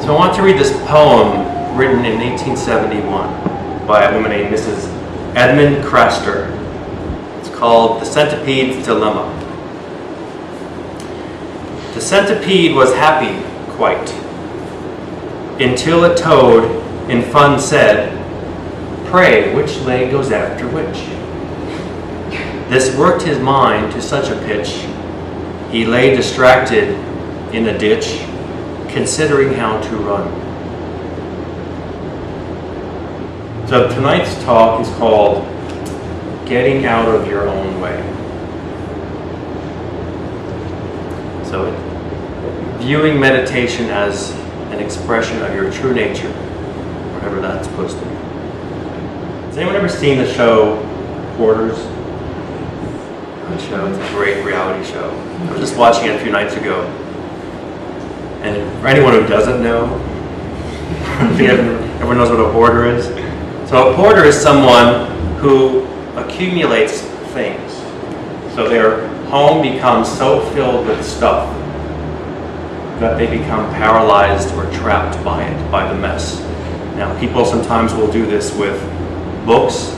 So I want to read this poem written in 1871 by a woman named Mrs. Edmund Craster. It's called The Centipede's Dilemma. The centipede was happy, quite, until a toad in fun said, "Pray, which leg goes after which?" This worked his mind to such a pitch, he lay distracted in a ditch, considering how to run. So tonight's talk is called Getting Out of Your Own Way. So viewing meditation as an expression of your true nature, whatever that's supposed to be. Has anyone ever seen the show Hoarders? Good show. It's a great reality show. I was just watching it a few nights ago. And for anyone who doesn't know, everyone knows what a hoarder is. So a hoarder is someone who accumulates things. So their home becomes so filled with stuff that they become paralyzed or trapped by it, by the mess. Now, people sometimes will do this with books.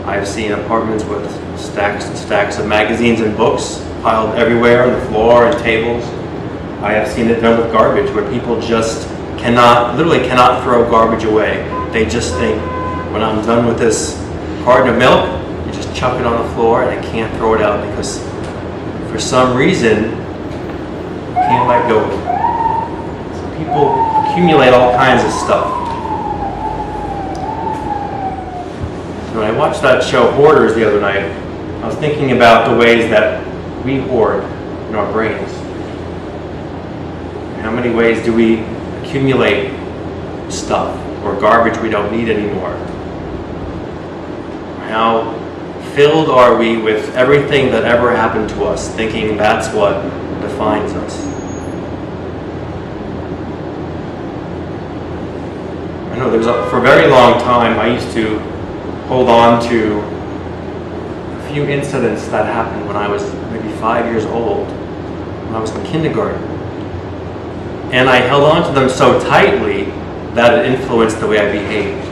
I've seen apartments with stacks and stacks of magazines and books piled everywhere on the floor and tables. I have seen it done with garbage, where people just literally cannot throw garbage away. They just think, when I'm done with this carton of milk, you just chuck it on the floor and I can't throw it out because for some reason, you can't let go of it. So people accumulate all kinds of stuff. When I watched that show Hoarders the other night, I was thinking about the ways that we hoard in our brains. How many ways do we accumulate stuff or garbage we don't need anymore? How filled are we with everything that ever happened to us, thinking that's what defines us? I know for a very long time I used to hold on to a few incidents that happened when I was maybe 5 years old, when I was in kindergarten. And I held on to them so tightly that it influenced the way I behaved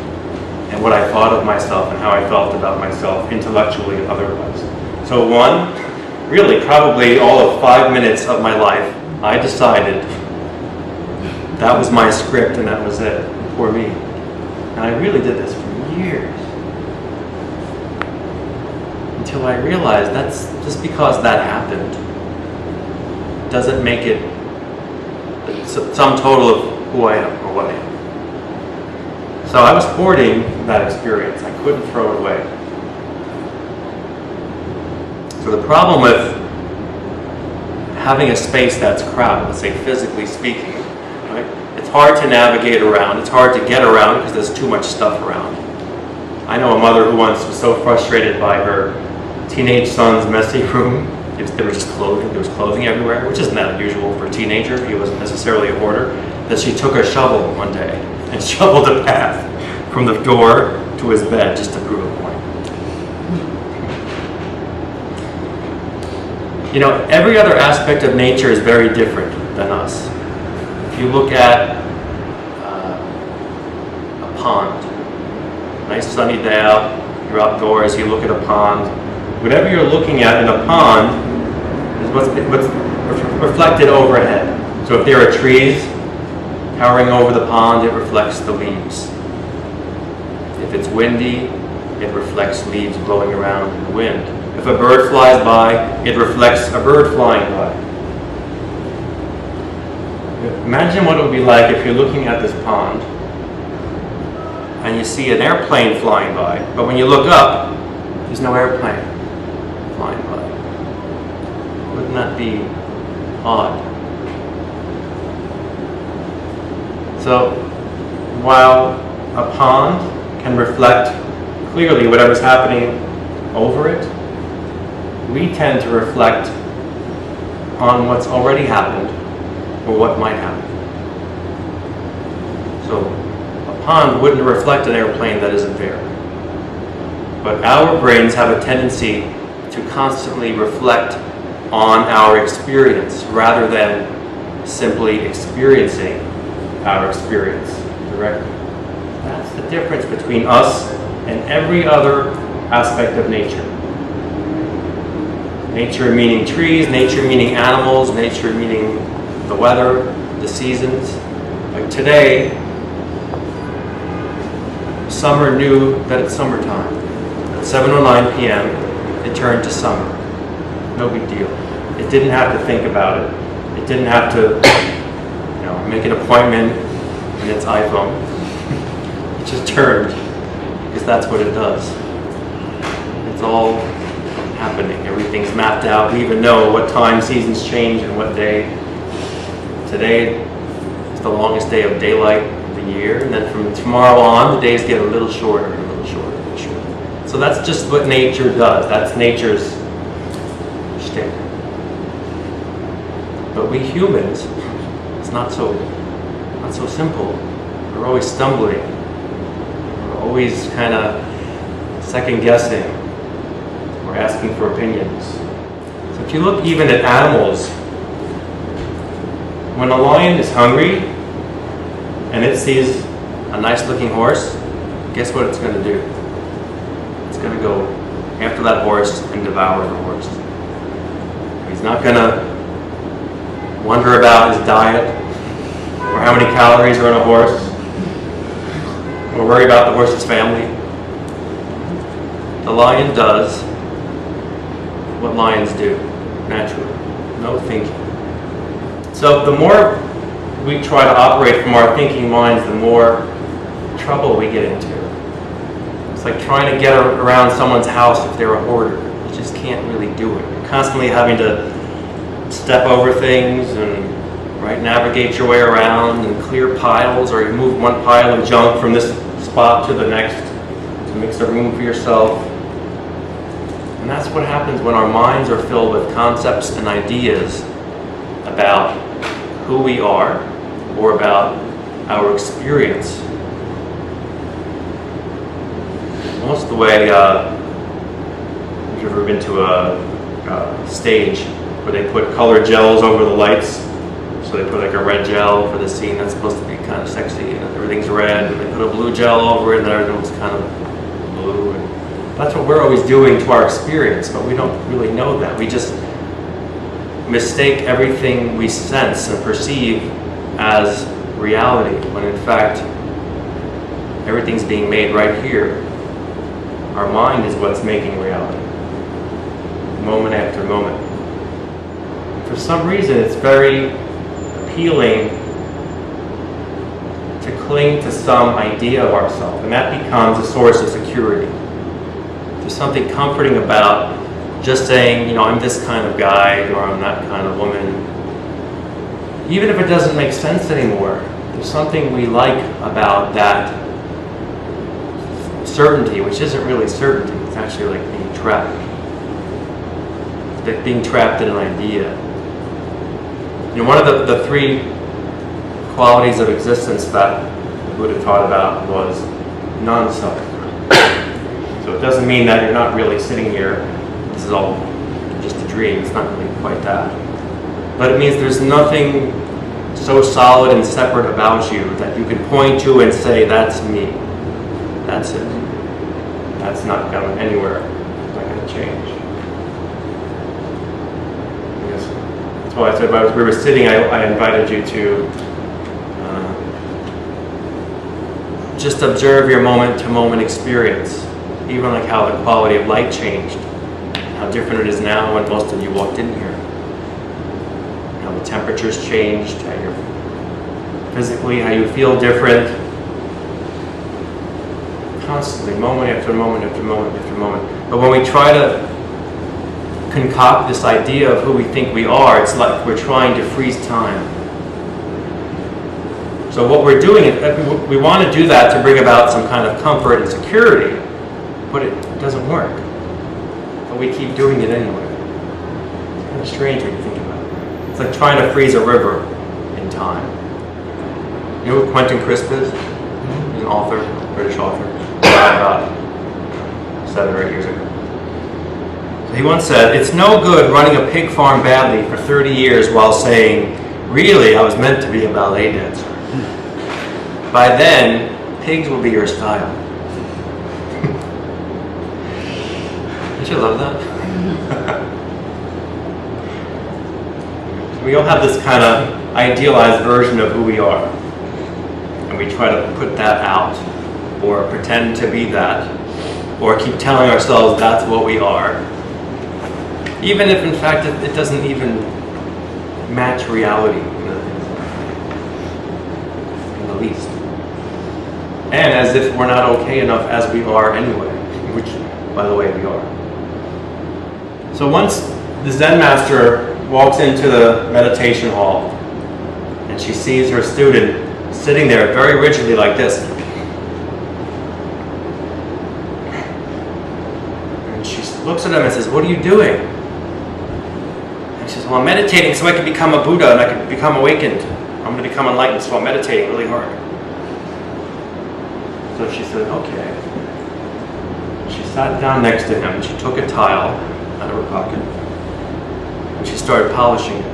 and what I thought of myself and how I felt about myself intellectually and otherwise. So really probably all of 5 minutes of my life, I decided that was my script and that was it for me. And I really did this for years. Until I realized that's just because that happened doesn't make it sum total of who I am or what I am. So I was hoarding that experience. I couldn't throw it away. So the problem with having a space that's crowded, let's say physically speaking, right? It's hard to navigate around. It's hard to get around because there's too much stuff around. I know a mother who once was so frustrated by her teenage son's messy room. There was clothing everywhere, which isn't that unusual for a teenager. He wasn't necessarily a hoarder. That she took a shovel one day and shoveled a path from the door to his bed just to prove a point. You know, every other aspect of nature is very different than us. If you look at a pond, nice sunny day out, you're outdoors, you look at a pond. Whatever you're looking at in a pond is what's reflected overhead. So if there are trees towering over the pond, it reflects the leaves. If it's windy, it reflects leaves blowing around in the wind. If a bird flies by, it reflects a bird flying by. Imagine what it would be like if you're looking at this pond and you see an airplane flying by, but when you look up, there's no airplane flying by. Wouldn't that be odd? So, while a pond can reflect clearly whatever's happening over it, we tend to reflect on what's already happened or what might happen. So, a pond wouldn't reflect an airplane that isn't there. But our brains have a tendency to constantly reflect on our experience rather than simply experiencing our experience directly. That's the difference between us and every other aspect of nature. Nature meaning trees, nature meaning animals, nature meaning the weather, the seasons. Like today, summer knew that it's summertime. At 7:09 p.m., it turned to summer. No big deal. It didn't have to think about it. It didn't have to, make an appointment in its iPhone. It just turned, because that's what it does. It's all happening. Everything's mapped out. We even know what time seasons change and what day. Today is the longest day of daylight of the year, and then from tomorrow on, the days get a little shorter, a little shorter, a little shorter. So that's just what nature does. That's nature's shtick. But we humans, it's not so simple. We're always stumbling. We're always kind of second guessing. We're asking for opinions. So if you look even at animals, when a lion is hungry and it sees a nice looking horse, guess what it's going to do? It's going to go after that horse and devour the horse. He's not going to wonder about his diet or how many calories are in a horse or worry about the horse's family. The lion does what lions do naturally, no thinking. So the more we try to operate from our thinking minds, the more trouble we get into. It's like trying to get around someone's house if they're a hoarder. You just can't really do it. You're constantly having to step over things and navigate your way around and clear piles, or you move one pile of junk from this spot to the next to make some room for yourself. And that's what happens when our minds are filled with concepts and ideas about who we are or about our experience. Most of the way, if you've ever been to a stage where they put colored gels over the lights, so they put like a red gel for the scene that's supposed to be kind of sexy and everything's red, and they put a blue gel over it and then everything was kind of blue. And that's what we're always doing to our experience, but we don't really know that. We just mistake everything we sense and perceive as reality, when in fact everything's being made right here. Our mind is what's making reality, moment after moment. For some reason, it's very appealing to cling to some idea of ourselves, and that becomes a source of security. There's something comforting about just saying, I'm this kind of guy, or I'm that kind of woman. Even if it doesn't make sense anymore, there's something we like about that certainty, which isn't really certainty. It's actually like being trapped. It's like being trapped in an idea. One of the three qualities of existence that the Buddha taught about was non-suffering. So it doesn't mean that you're not really sitting here, this is all just a dream. It's not really quite that. But it means there's nothing so solid and separate about you that you can point to and say, that's me. That's it. That's not going anywhere. It's not going to change. Well, I said as we were sitting, I invited you to just observe your moment-to-moment experience, even like how the quality of light changed, how different it is now when most of you walked in here, how the temperatures changed, how you're physically, how you feel different, constantly, moment after moment after moment after moment. But when we try to concoct this idea of who we think we are, it's like we're trying to freeze time. So what we're doing is, we want to do that to bring about some kind of comfort and security, but it doesn't work. But we keep doing it anyway. It's kind of strange when you think about it. It's like trying to freeze a river in time. You know who Quentin Crisp is? He's an author, British author. He died about 7 or 8 years ago. He once said, "It's no good running a pig farm badly for 30 years while saying, 'Really, I was meant to be a ballet dancer.'" By then, pigs will be your style. Don't you love that? We all have this kind of idealized version of who we are. And we try to put that out, or pretend to be that, or keep telling ourselves that's what we are. Even if in fact it doesn't even match reality in the least. And as if we're not okay enough as we are anyway, which, by the way, we are. So once the Zen master walks into the meditation hall, and she sees her student sitting there very rigidly like this. And she looks at him and says, "What are you doing?" And she says, "Well, I'm meditating so I can become a Buddha and I can become awakened. I'm going to become enlightened, so I'm meditating really hard." So she said, "Okay." She sat down next to him and she took a tile out of her pocket and she started polishing it.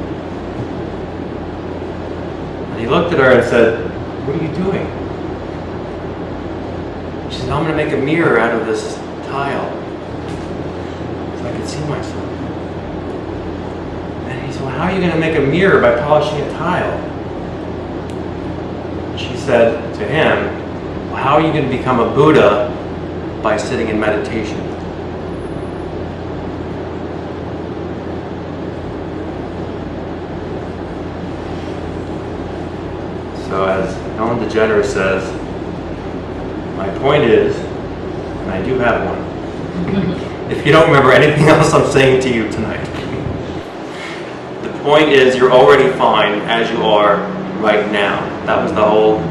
And he looked at her and said, "What are you doing?" She said, "I'm going to make a mirror out of this tile so I can see myself." And he said, "Well, how are you going to make a mirror by polishing a tile?" She said to him, "Well, how are you going to become a Buddha by sitting in meditation?" So as Ellen DeGeneres says, my point is, and I do have one, if you don't remember anything else I'm saying to you tonight, the point is you're already fine as you are right now. That was the whole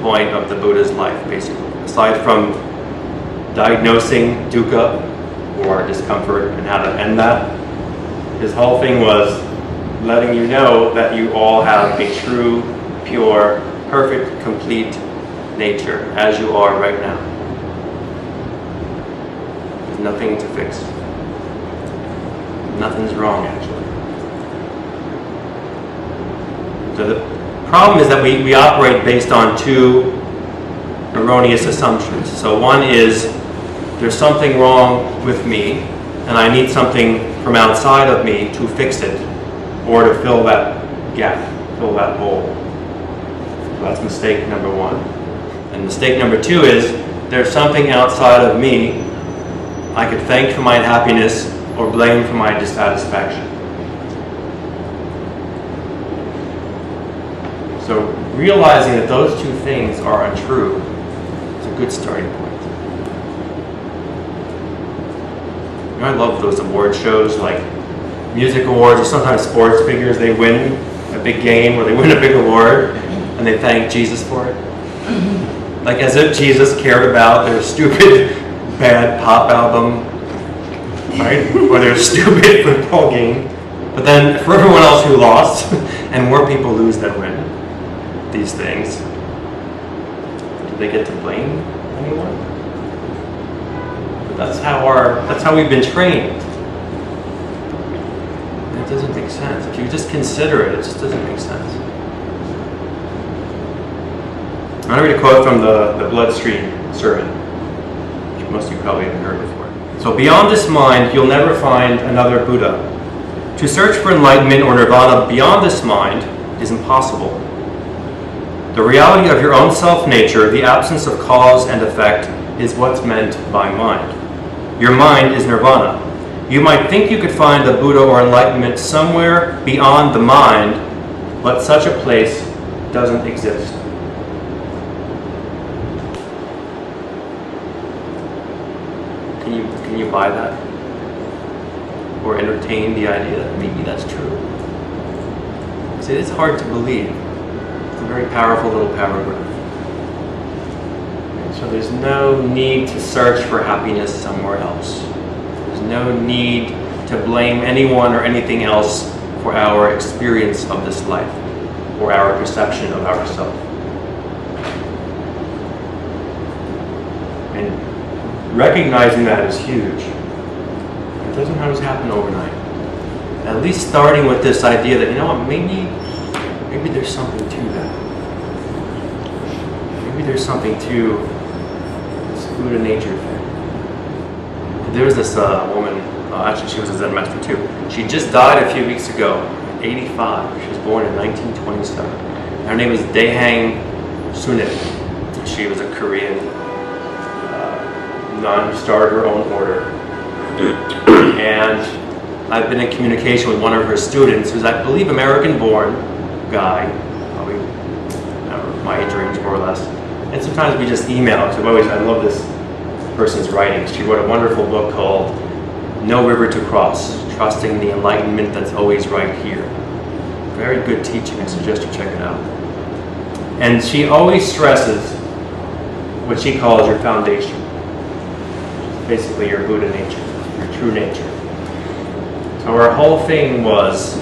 point of the Buddha's life, basically. Aside from diagnosing dukkha, or discomfort, and how to end that, his whole thing was letting you know that you all have a true, pure, perfect, complete nature as you are right now. There's nothing to fix. Nothing's wrong, actually. So the problem is that we operate based on two erroneous assumptions. So one is there's something wrong with me and I need something from outside of me to fix it or to fill that gap, fill that hole. So that's mistake number one. And mistake number two is there's something outside of me I could thank for my happiness or blame for my dissatisfaction. So realizing that those two things are untrue is a good starting point. You know, I love those award shows like music awards or sometimes sports figures. They win a big game or they win a big award and they thank Jesus for it. Like as if Jesus cared about their stupid, bad pop album, right? Or their stupid football game. But then for everyone else who lost, and more people lose than win these things, do they get to blame anyone? But that's how we've been trained. And it doesn't make sense. If you just consider it, it just doesn't make sense. I'm going to read a quote from the Bloodstream sermon, which most of you probably haven't heard before. So, beyond this mind, you'll never find another Buddha. To search for enlightenment or nirvana beyond this mind is impossible. The reality of your own self-nature, the absence of cause and effect, is what's meant by mind. Your mind is nirvana. You might think you could find a Buddha or enlightenment somewhere beyond the mind, but such a place doesn't exist. Can you buy that? Or entertain the idea that maybe that's true? See, it's hard to believe. It's a very powerful little paragraph. So there's no need to search for happiness somewhere else. There's no need to blame anyone or anything else for our experience of this life or our perception of ourselves. And recognizing that is huge. It doesn't always happen overnight. At least starting with this idea that, you know what, maybe there's something to that. maybe there's something to this Buddha nature thing. There was this woman, actually she was a Zen master too. She just died a few weeks ago, 85. She was born in 1927. Her name is Daehang Sunit. She was a Korean nun who started her own order. And I've been in communication with one of her students who's, I believe, American-born guy, probably my age range more or less. And sometimes we just email, because I love this person's writings. She wrote a wonderful book called No River to Cross, Trusting the Enlightenment That's Always Right Here. Very good teaching, I suggest you check it out. And she always stresses what she calls your foundation. Basically your Buddha nature, your true nature. So her whole thing was,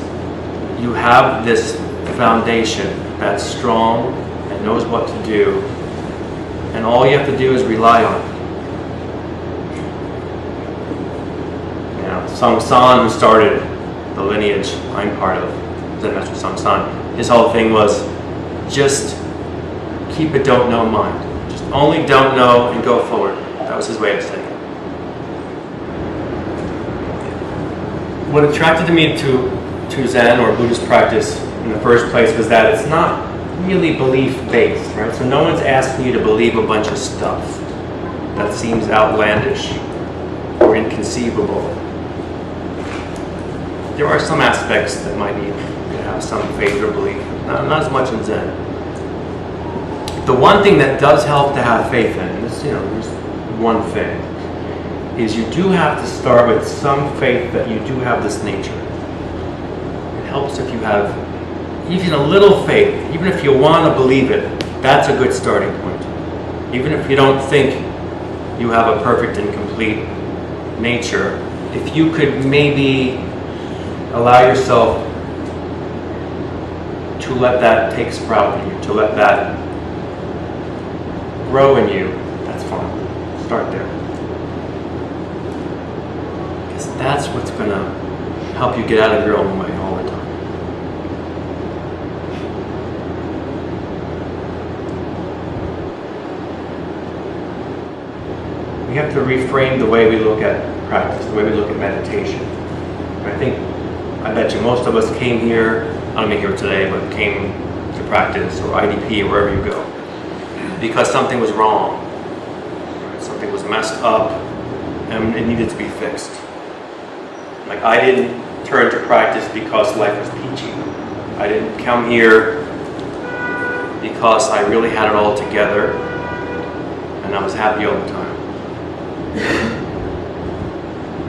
you have this foundation that's strong and knows what to do, and all you have to do is rely on it. Now, Song San, who started the lineage I'm part of, Zen Master Song San, his whole thing was just keep a don't know mind. Just only don't know and go forward. That was his way of saying it. What attracted me to Zen or Buddhist practice in the first place was that it's not really belief-based, right? So no one's asking you to believe a bunch of stuff that seems outlandish or inconceivable. There are some aspects that might need to have some faith or belief, not as much in Zen. The one thing that does help to have faith in, and this, there's one thing, is you do have to start with some faith that you do have this nature. It helps if you have even a little faith, even if you want to believe it, that's a good starting point. Even if you don't think you have a perfect and complete nature, if you could maybe allow yourself to let that take sprout in you, to let that grow in you, that's fine. Start there. Because that's what's going to help you get out of your own way all the time. We have to reframe the way we look at practice, the way we look at meditation. I bet you most of us came here, I don't mean here today, but came to practice or IDP or wherever you go, because something was wrong. Something was messed up and it needed to be fixed. Like, I didn't turn to practice because life was peachy. I didn't come here because I really had it all together and I was happy all the time.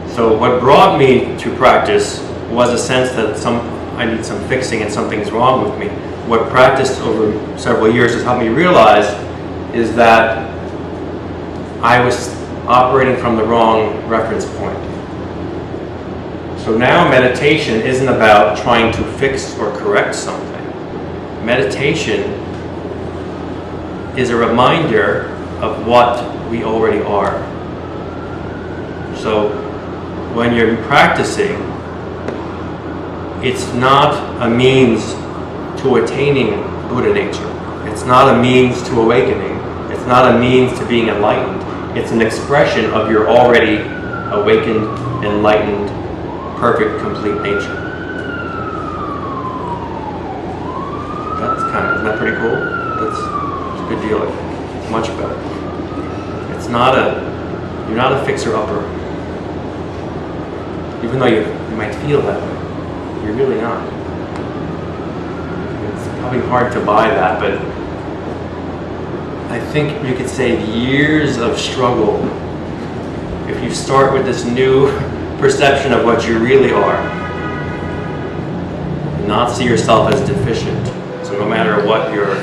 So what brought me to practice was a sense that I need some fixing and something's wrong with me. What practice over several years has helped me realize is that I was operating from the wrong reference point. So now meditation isn't about trying to fix or correct something. Meditation is a reminder of what we already are. So when you're practicing, it's not a means to attaining Buddha nature. It's not a means to awakening. It's not a means to being enlightened. It's an expression of your already awakened, enlightened, perfect, complete nature. Isn't that pretty cool? That's a good deal, I think. It's much better. You're not a fixer-upper. Even though you might feel that way, you're really not. It's probably hard to buy that, but I think you could save years of struggle if you start with this new perception of what you really are. Not see yourself as deficient. So no matter what your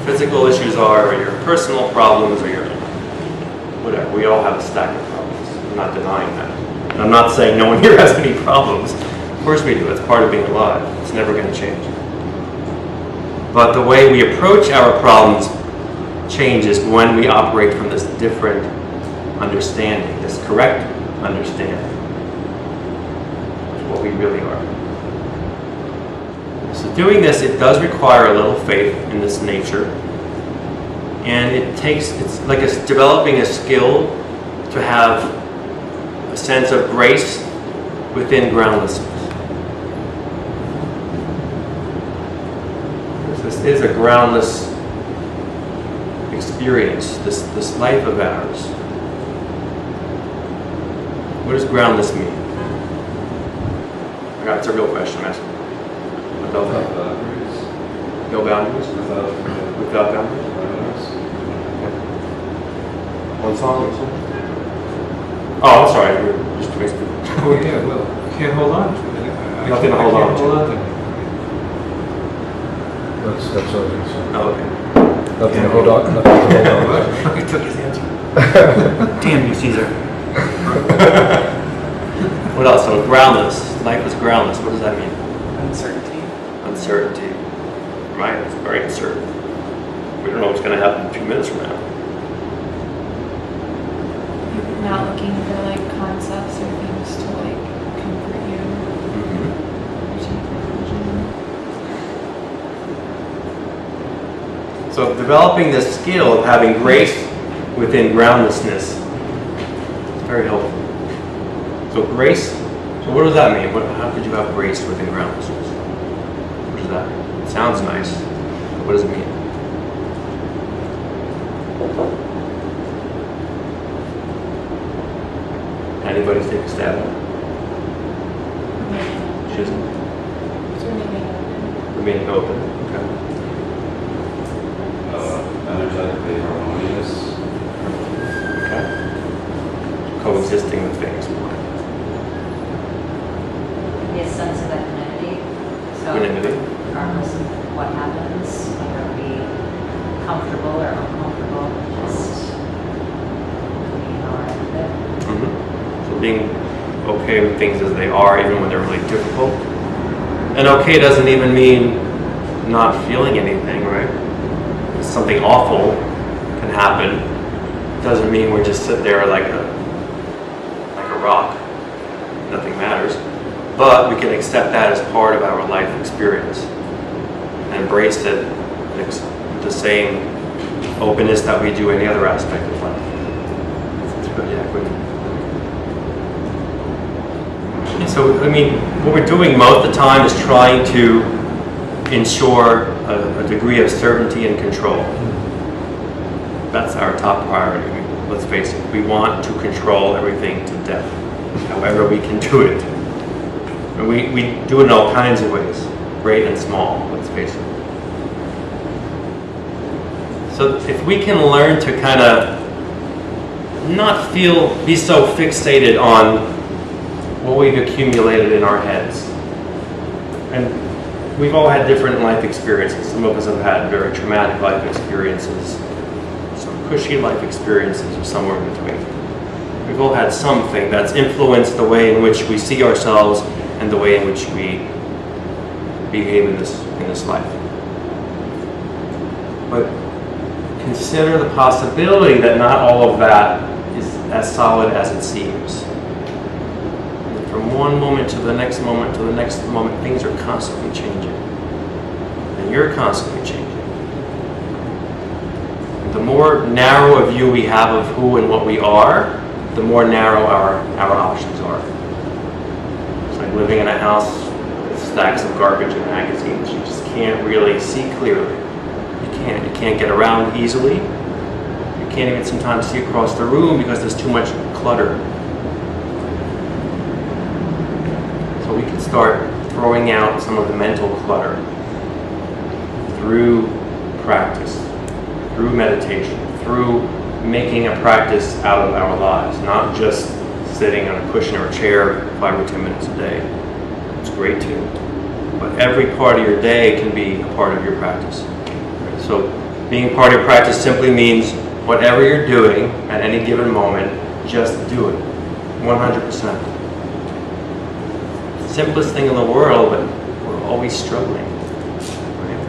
physical issues are, or your personal problems, or your whatever, we all have a stack of problems. I'm not denying that. And I'm not saying no one here has any problems. Of course we do. It's part of being alive. It's never going to change. But the way we approach our problems changes when we operate from this different understanding, this correct understanding of what we really are. So doing this, it does require a little faith in this nature. And it's like developing a skill to have a sense of grace within groundlessness. This is a groundless experience, this life of ours. What does groundless mean? It's a real question I'm asking. Without boundaries. No boundaries? Without boundaries? One song? Oh, I'm sorry. You're just wasting. Oh yeah, well, I can't hold on to it. Nothing to hold on to. That's all it is. Oh, okay. Nothing to hold on. Nothing to hold on. You took his answer. Damn you, Caesar. What else? So groundless. Life is groundless. What does that mean? Uncertainty. Uncertainty. Right? It's very uncertain. We don't know what's going to happen 2 minutes from now. You're not looking for like concepts or things to like comfort you. Mm-hmm. Or take religion. So developing this skill of having grace within groundlessness is very helpful. So grace, so what does that mean? How could you have grace within groundlessness? What does that mean? It sounds nice, but what does it mean? Anybody take a stab at it? Chisholm? Remaining open. Okay. Energetically harmonious. Okay. Coexisting with things. Be a sense of equanimity. So Equanimity. regardless of what happens, whether it be comfortable or uncomfortable, just being alright with it. Mm-hmm. So being okay with things as they are, even when they're really difficult. And okay doesn't even mean not feeling anything, right? If something awful can happen. It doesn't mean we just sit there like a rock. Nothing matters. But we can accept that as part of our life experience and embrace it with the same openness that we do any other aspect of life. It's good, yeah, good. And so, I mean, what we're doing most of the time is trying to ensure a degree of certainty and control. That's our top priority. Let's face it, we want to control everything to death, however we can do it. And we do it in all kinds of ways, great and small, let's face it. So if we can learn to kind of not be so fixated on what we've accumulated in our heads. And we've all had different life experiences. Some of us have had very traumatic life experiences, some cushy life experiences, or somewhere in between. We've all had something that's influenced the way in which we see ourselves and the way in which we behave in this life. But consider the possibility that not all of that is as solid as it seems. And from one moment to the next moment to the next moment, things are constantly changing. And you're constantly changing. And the more narrow a view we have of who and what we are, the more narrow our options are. It's like living in a house with stacks of garbage and magazines. You just can't really see clearly. You can't get around easily. You can't even sometimes see across the room because there's too much clutter. So we can start throwing out some of the mental clutter through practice, through meditation, through making a practice out of our lives, not just sitting on a cushion or a chair 5 or 10 minutes a day. It's great too. But every part of your day can be a part of your practice. So being part of your practice simply means whatever you're doing at any given moment, just do it. 100%. Simplest thing in the world, but we're always struggling. Right?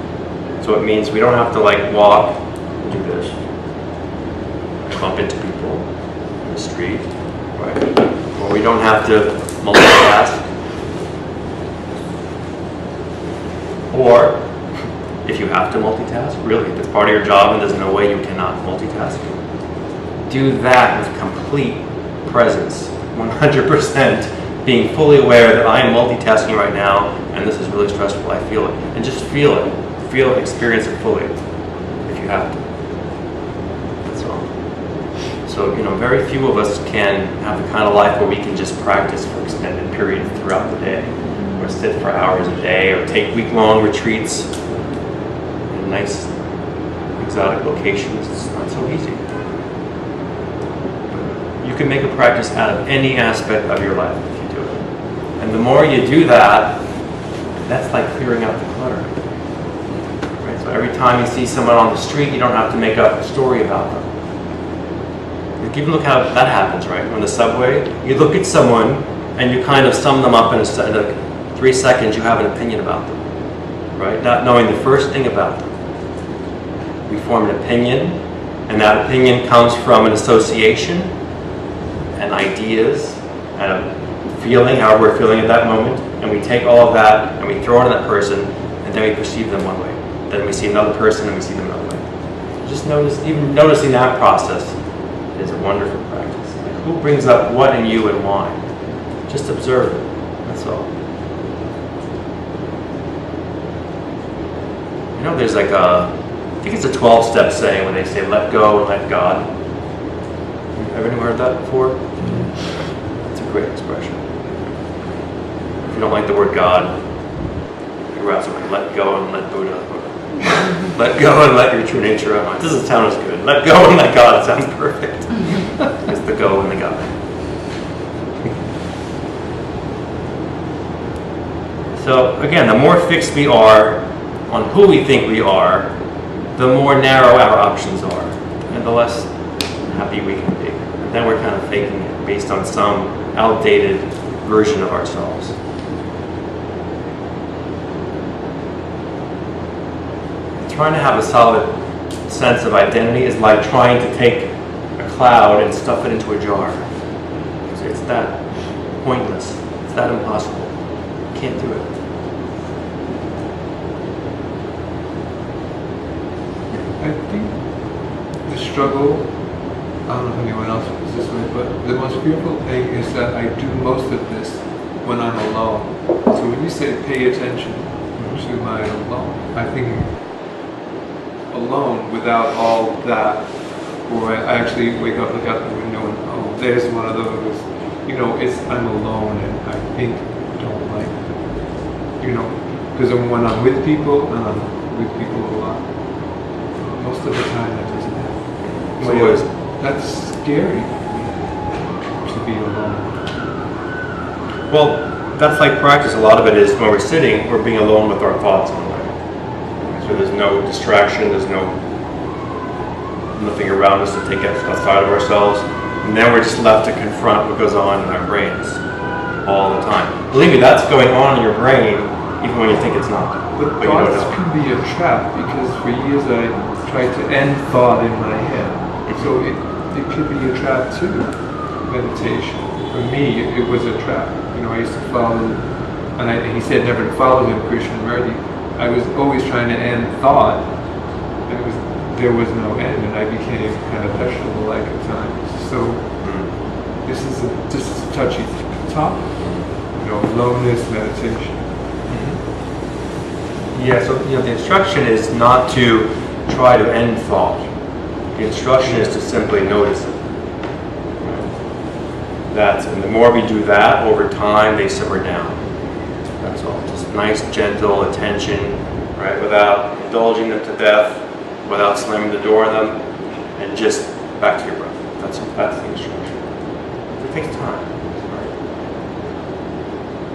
So it means we don't have to like walk and do this. Bump into people in the street, right? Or we don't have to multitask. Or if you have to multitask, really, if it's part of your job and there's no way you cannot multitask, do that with complete presence, 100%, being fully aware that I am multitasking right now and this is really stressful, I feel it. And just feel it, experience it fully, if you have to. That's all. So, very few of us can have the kind of life where we can just practice for extended periods throughout the day, or sit for hours a day, or take week-long retreats in nice exotic locations. It's not so easy. You can make a practice out of any aspect of your life if you do it. And the more you do that, that's like clearing out the clutter. Right? So every time you see someone on the street, you don't have to make up a story about them. You can look how that happens, right? On the subway, you look at someone and you kind of sum them up in 3 seconds, you have an opinion about them, right? Not knowing the first thing about them. We form an opinion, and that opinion comes from an association and ideas and a feeling, however we're feeling at that moment, and we take all of that and we throw it on that person, and then we perceive them one way. Then we see another person and we see them another way. Just even noticing that process is a wonderful practice. Like, who brings up what in you and why? Just observe it. That's all. There's like I think it's a 12-step saying when they say, let go and let God. Have anyone heard that before? It's a great expression. If you don't like the word God, figure out something. Let go and let Buddha. Let go and let your true nature out. This doesn't sound as good. Let go and let God. It sounds perfect. It's the go and the God. So again, the more fixed we are on who we think we are, the more narrow our options are, and the less happy we can be. And then we're kind of faking it based on some outdated version of ourselves. Trying to have a solid sense of identity is like trying to take a cloud and stuff it into a jar. It's that pointless. It's that impossible. You can't do it. I think the struggle, I don't know if anyone else feels this way, but the most fearful thing is that I do most of this when I'm alone. So when you say pay attention to my alone, I think alone without all that, or I actually wake up, look out the window, and oh, there's one of those, I'm alone and I think I don't like it. Because when I'm with people, and I'm with people a lot, most of the time that doesn't happen. So that's scary to be alone. Well, that's like practice. A lot of it is when we're sitting, we're being alone with our thoughts in a way. So there's no distraction, there's nothing around us to take us outside of ourselves. And then we're just left to confront what goes on in our brains all the time. Believe me, that's going on in your brain even when you think it's not. But thoughts can be a trap, because for years I tried to end thought in my head. So it could be a trap too, meditation. For me, it was a trap. I used to follow, and he said never to follow him, Krishnamurti. I was always trying to end thought, and there was no end, and I became kind of vegetable-like at times. So this is a touchy topic, aloneness, meditation. Yeah, so the instruction is not to try to end thought. The instruction is to simply notice it. And the more we do that, over time, they simmer down. That's all. Just nice, gentle attention, right? Without indulging them to death, without slamming the door on them, and just back to your breath. That's the instruction. It takes time.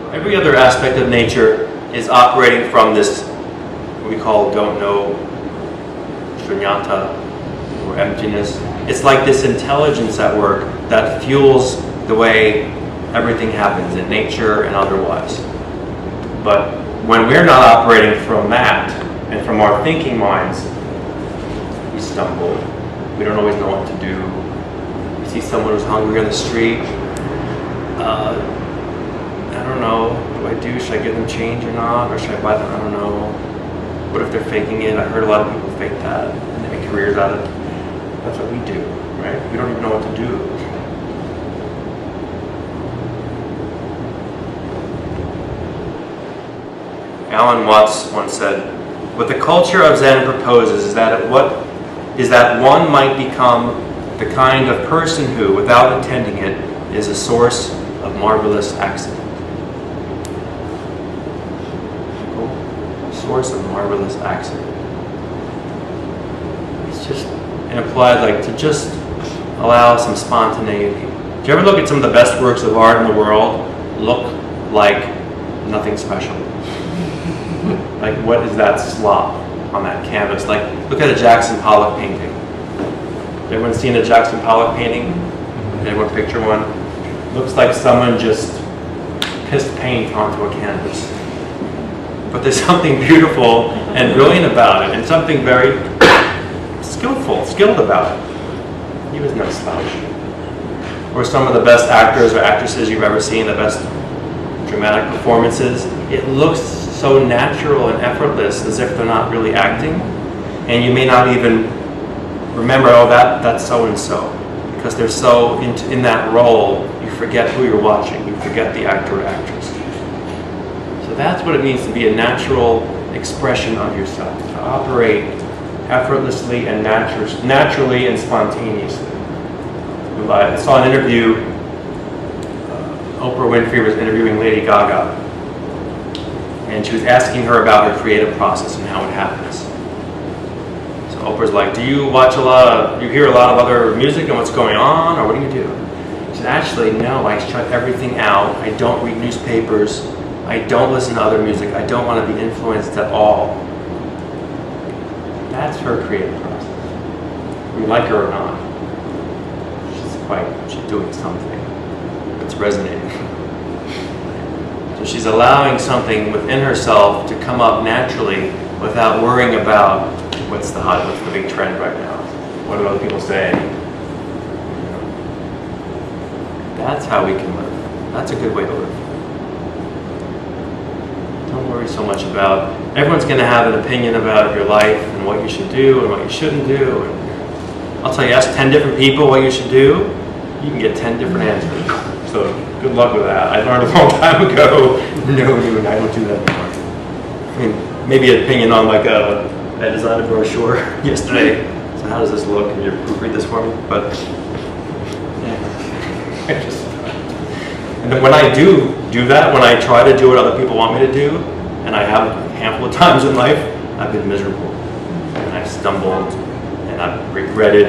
Right? Every other aspect of nature is operating from this, what we call don't know, shunyata, or emptiness. It's like this intelligence at work that fuels the way everything happens in nature and otherwise. But when we're not operating from that and from our thinking minds, we stumble. We don't always know what to do. We see someone who's hungry on the street. I don't know. What do I do? Should I give them change or not? Or should I buy them? I don't know. What if they're faking it? I heard a lot of people fake that and they make careers out of it. That's what we do, right? We don't even know what to do. Alan Watts once said, "What the culture of Zen proposes is that one might become the kind of person who, without intending it, is a source of marvelous accident." Source of marvelous accident. It's just implied, like, to just allow some spontaneity. Do you ever look at some of the best works of art in the world? Look like nothing special. Like, what is that slop on that canvas? Like, look at a Jackson Pollock painting. Everyone seen a Jackson Pollock painting? Everyone picture one? Looks like someone just pissed paint onto a canvas. But there's something beautiful and brilliant about it, and something very skilled about it. He was no slouch. Or some of the best actors or actresses you've ever seen, the best dramatic performances. It looks so natural and effortless, as if they're not really acting, and you may not even remember, oh, that's so and so, because they're so in that role, you forget who you're watching, you forget the actor or actress. So that's what it means to be a natural expression of yourself, to operate effortlessly and naturally and spontaneously. I saw an interview, Oprah Winfrey was interviewing Lady Gaga, and she was asking her about her creative process and how it happens. So Oprah's like, do you hear a lot of other music and what's going on, or what do you do? She said, actually, no, I shut everything out. I don't read newspapers. I don't listen to other music. I don't want to be influenced at all. That's her creative process. We like her or not. She's doing something. It's resonating. So she's allowing something within herself to come up naturally without worrying about what's the big trend right now. What do other people say? That's how we can live. That's a good way to live. Don't worry so much about, everyone's going to have an opinion about your life and what you should do and what you shouldn't do. And I'll tell you, ask 10 different people what you should do, you can get 10 different answers. So good luck with that. I learned a long time ago, no, I don't do that anymore. I mean, maybe an opinion on like I designed a brochure yesterday. So how does this look? Can you proofread this for me? But yeah. And then when I do that, when I try to do what other people want me to do, and I have a handful of times in life, I've been miserable. And I've stumbled, and I've regretted.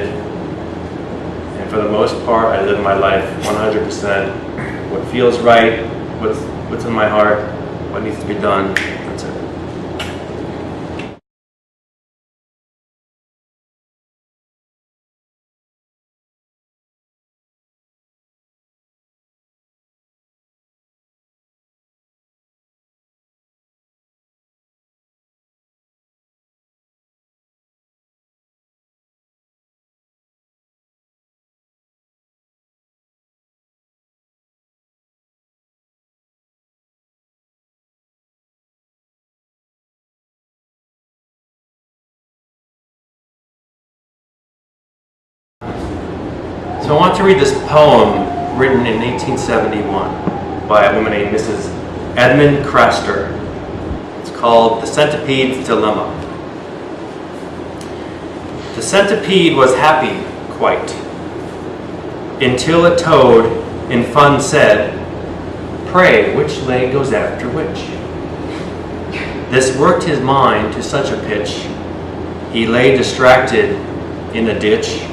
And for the most part, I live my life 100%. What feels right, what's in my heart, what needs to be done, that's it. So I want to read this poem written in 1871 by a woman named Mrs. Edmund Craster. It's called The Centipede's Dilemma. The centipede was happy, quite, until a toad in fun said, "Pray, which leg goes after which?" This worked his mind to such a pitch, he lay distracted in a ditch,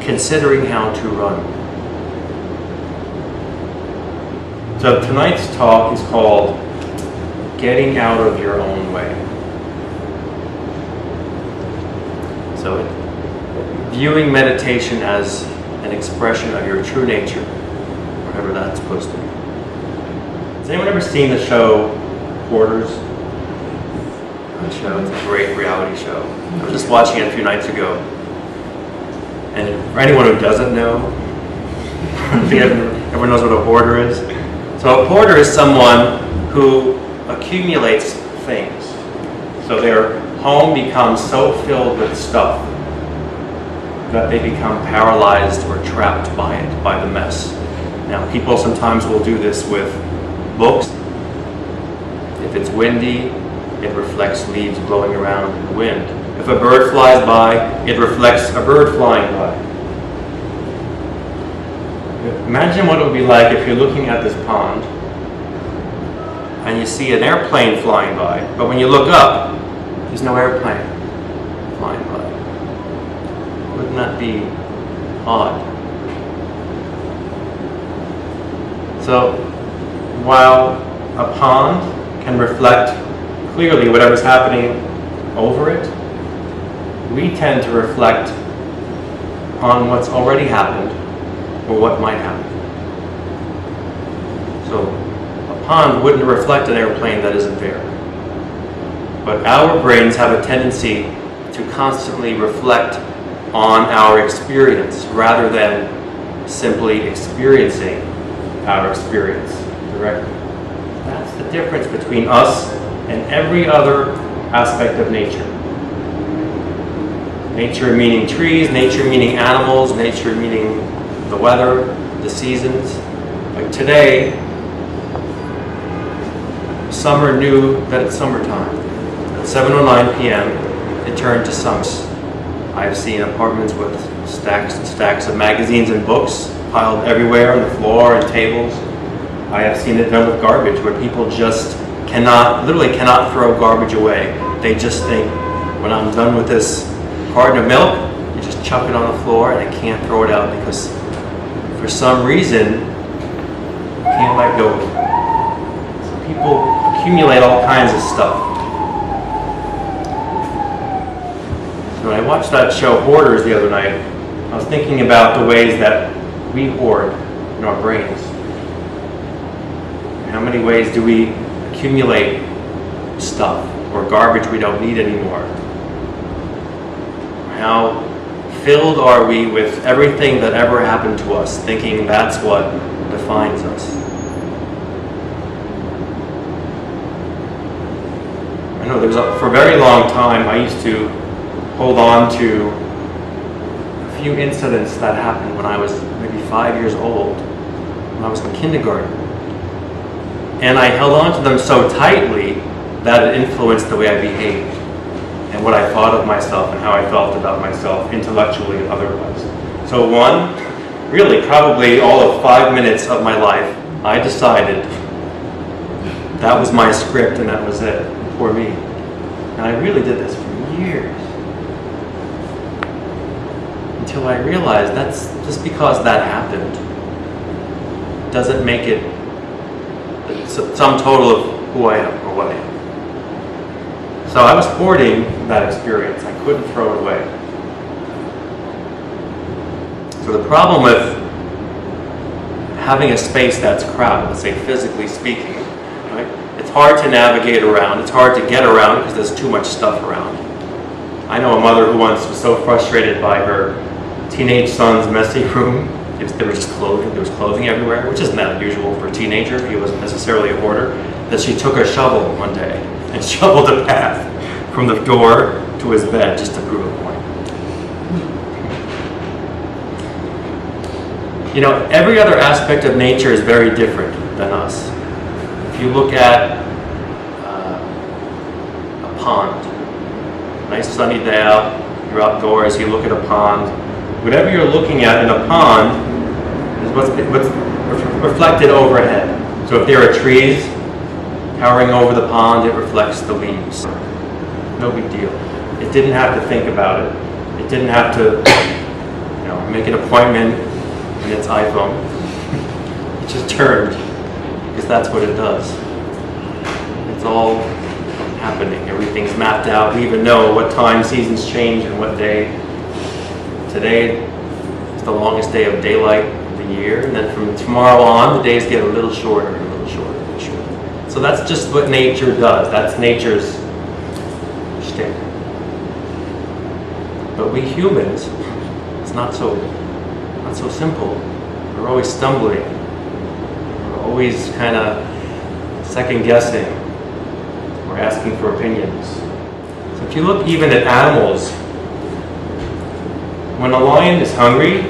considering how to run. So tonight's talk is called Getting Out of Your Own Way. So viewing meditation as an expression of your true nature, whatever that's supposed to be. Has anyone ever seen the show Hoarders? Good show. It's a great reality show. I was just watching it a few nights ago. And for anyone who doesn't know, everyone knows what a hoarder is. So a hoarder is someone who accumulates things. So they're home becomes so filled with stuff that they become paralyzed or trapped by it, by the mess. Now, people sometimes will do this with books. If it's windy, it reflects leaves blowing around in the wind. If a bird flies by, it reflects a bird flying by. Imagine what it would be like if you're looking at this pond and you see an airplane flying by, but when you look up, there's no airplane flying by. Wouldn't that be odd? So, while a pond can reflect clearly whatever's happening over it, we tend to reflect on what's already happened or what might happen. So, a pond wouldn't reflect an airplane that isn't there. But our brains have a tendency to constantly reflect on our experience rather than simply experiencing our experience directly. That's the difference between us and every other aspect of nature. Nature meaning trees, nature meaning animals, nature meaning the weather, the seasons. Like today, summer knew that it's summertime. At 7:09 p.m., it turned to summer. I've seen apartments with stacks and stacks of magazines and books piled everywhere on the floor and tables. I have seen it done with garbage where people just literally cannot throw garbage away. They just think, when I'm done with this carton of milk, you just chuck it on the floor and they can't throw it out because for some reason, you can't let go of it. So people accumulate all kinds of stuff. When I watched that show Hoarders the other night, I was thinking about the ways that we hoard in our brains. How many ways do we accumulate stuff or garbage we don't need anymore? How filled are we with everything that ever happened to us, thinking that's what defines us? I know for a very long time I used to hold on to a few incidents that happened when I was maybe 5 years old, when I was in kindergarten. And I held on to them so tightly that it influenced the way I behaved and what I thought of myself and how I felt about myself intellectually and otherwise. So really probably all of 5 minutes of my life, I decided that was my script and that was it for me. And I really did this for years. Until I realized that's just because that happened doesn't make it the sum total of who I am or what I am. So I was hoarding that experience. I couldn't throw it away. So the problem with having a space that's crowded, let's say physically speaking, right? It's hard to navigate around. It's hard to get around because there's too much stuff around. I know a mother who once was so frustrated by her teenage son's messy room. There was just clothing. There was clothing everywhere, which isn't that unusual for a teenager. He wasn't necessarily a hoarder. That she took a shovel one day and shoveled a path from the door to his bed just to prove a point. You know, every other aspect of nature is very different than us. If you look at a pond, nice sunny day out, you're outdoors, you look at a pond. Whatever you're looking at in a pond is what's reflected overhead. So if there are trees towering over the pond, it reflects the leaves. No big deal. It didn't have to think about it. It didn't have to, make an appointment in its iPhone. It just turned, because that's what it does. It's all happening. Everything's mapped out. We even know what time seasons change and what day. Today is the longest day of daylight of the year, and then from tomorrow on, the days get a little shorter, and a little shorter, and shorter. So that's just what nature does. That's nature's shtick. But we humans, it's not so simple. We're always stumbling. We're always kind of second guessing. We're asking for opinions. So If you look even at animals, when a lion is hungry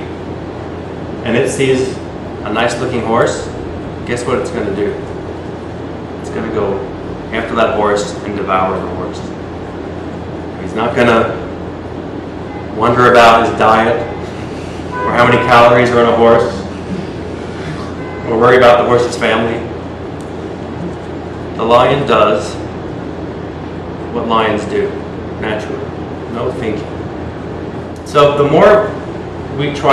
and it sees a nice looking horse, guess what it's going to do? It's going to go after that horse and devour the horse. He's not going to wonder about his diet or how many calories are in a horse or worry about the horse's family. The lion does what lions do naturally, no thinking. So the more we try